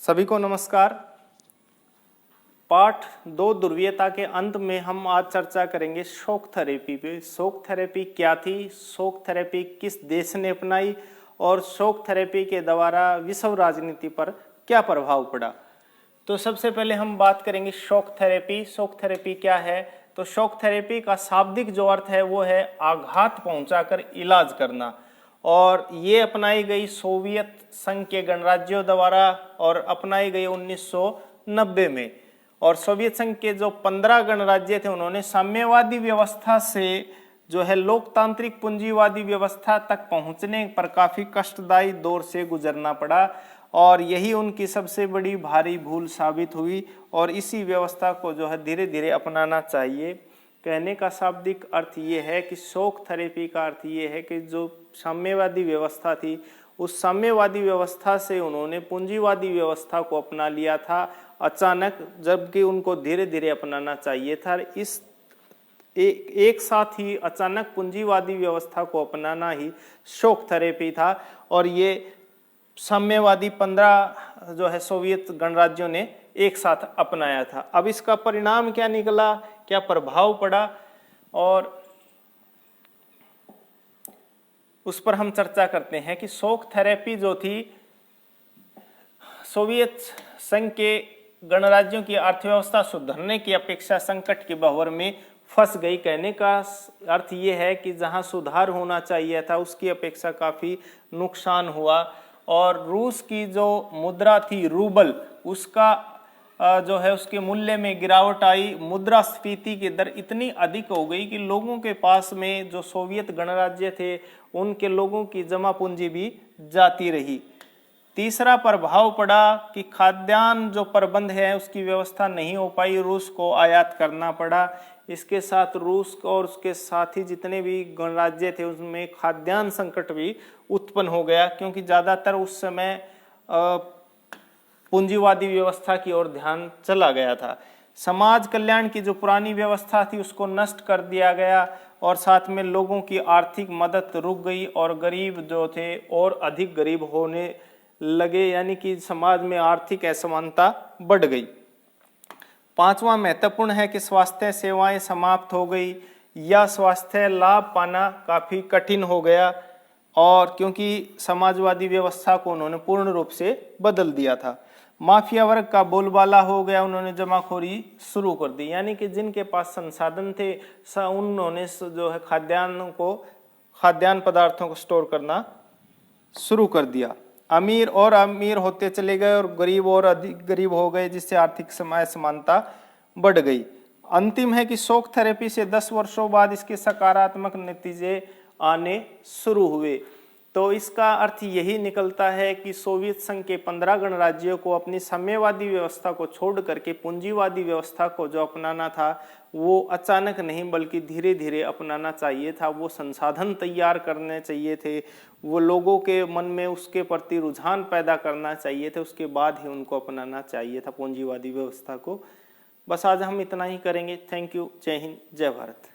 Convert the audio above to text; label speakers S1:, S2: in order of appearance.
S1: सभी को नमस्कार। पाठ 2 ध्रुवीयता के अंत में हम आज चर्चा करेंगे शॉक थेरेपी पे। शॉक थेरेपी क्या थी, शॉक थेरेपी किस देश ने अपनाई और शॉक थेरेपी के द्वारा विश्व राजनीति पर क्या प्रभाव पड़ा। तो सबसे पहले हम बात करेंगे शॉक थेरेपी। शॉक थेरेपी क्या है? तो शॉक थेरेपी का शाब्दिक जो अर्थ है वो है आघात पहुंचाकर इलाज करना, और ये अपनाई गई सोवियत संघ के गणराज्यों द्वारा और अपनाई गई 1990 में। और सोवियत संघ के जो 15 गणराज्य थे उन्होंने साम्यवादी व्यवस्था से जो है लोकतांत्रिक पूंजीवादी व्यवस्था तक पहुंचने पर काफी कष्टदायी दौर से गुजरना पड़ा, और यही उनकी सबसे बड़ी भारी भूल साबित हुई। और इसी व्यवस्था को जो है धीरे धीरे अपनाना चाहिए। कहने का शाब्दिक अर्थ ये है कि शॉक थेरेपी का अर्थ ये है कि जो साम्यवादी व्यवस्था थी उस साम्यवादी व्यवस्था से उन्होंने पूंजीवादी व्यवस्था को अपना लिया था अचानक, जबकि उनको धीरे धीरे अपनाना चाहिए था। इस एक साथ ही अचानक पूंजीवादी व्यवस्था को अपनाना ही शॉक थेरेपी था, और ये साम्यवादी 15 जो है सोवियत गणराज्यों ने एक साथ अपनाया था। अब इसका परिणाम क्या निकला, क्या प्रभाव पड़ा, और उस पर हम चर्चा करते हैं कि शॉक थेरेपी जो थी सोवियत संघ के गणराज्यों की अर्थव्यवस्था सुधरने की अपेक्षा संकट के भंवर में फंस गई। कहने का अर्थ ये है कि जहां सुधार होना चाहिए था उसकी अपेक्षा काफी नुकसान हुआ, और रूस की जो मुद्रा थी रूबल, उसका जो है उसके मूल्य में गिरावट आई। मुद्रास्फीति की दर इतनी अधिक हो गई कि लोगों के पास में जो सोवियत गणराज्य थे उनके लोगों की जमा पूंजी भी जाती रही। तीसरा प्रभाव पड़ा कि खाद्यान्न जो प्रबंध है उसकी व्यवस्था नहीं हो पाई, रूस को आयात करना पड़ा। इसके साथ रूस को और उसके साथ ही जितने भी गणराज्य थे उसमें खाद्यान्न संकट भी उत्पन्न हो गया, क्योंकि ज्यादातर उस समय पूंजीवादी व्यवस्था की ओर ध्यान चला गया था। समाज कल्याण की जो पुरानी व्यवस्था थी उसको नष्ट कर दिया गया, और साथ में लोगों की आर्थिक मदद रुक गई और गरीब जो थे और अधिक गरीब होने लगे, यानी कि समाज में आर्थिक असमानता बढ़ गई। पांचवा महत्वपूर्ण है कि स्वास्थ्य सेवाएं समाप्त हो गई या स्वास्थ्य लाभ पाना काफी कठिन हो गया, और क्योंकि समाजवादी व्यवस्था को उन्होंने पूर्ण रूप से बदल दिया था। माफिया वर्ग का बोलबाला हो गया, उन्होंने जमाखोरी शुरू कर दी, यानी कि जिनके पास संसाधन थे उन्होंने जो है खाद्यान्न पदार्थों को स्टोर करना शुरू कर दिया। अमीर और अमीर होते चले गए और गरीब और अधिक गरीब हो गए, जिससे आर्थिक समानता बढ़ गई। अंतिम है कि शॉक थेरेपी से 10 वर्षों बाद इसके सकारात्मक नतीजे आने शुरू हुए। तो इसका अर्थ यही निकलता है कि सोवियत संघ के 15 गणराज्यों को अपनी साम्यवादी व्यवस्था को छोड़ करके पूंजीवादी व्यवस्था को जो अपनाना था वो अचानक नहीं बल्कि धीरे धीरे अपनाना चाहिए था। वो संसाधन तैयार करने चाहिए थे, वो लोगों के मन में उसके प्रति रुझान पैदा करना चाहिए थे, उसके बाद ही उनको अपनाना चाहिए था पूंजीवादी व्यवस्था को। बस आज हम इतना ही करेंगे। Thank you. जय हिंद, जय भारत।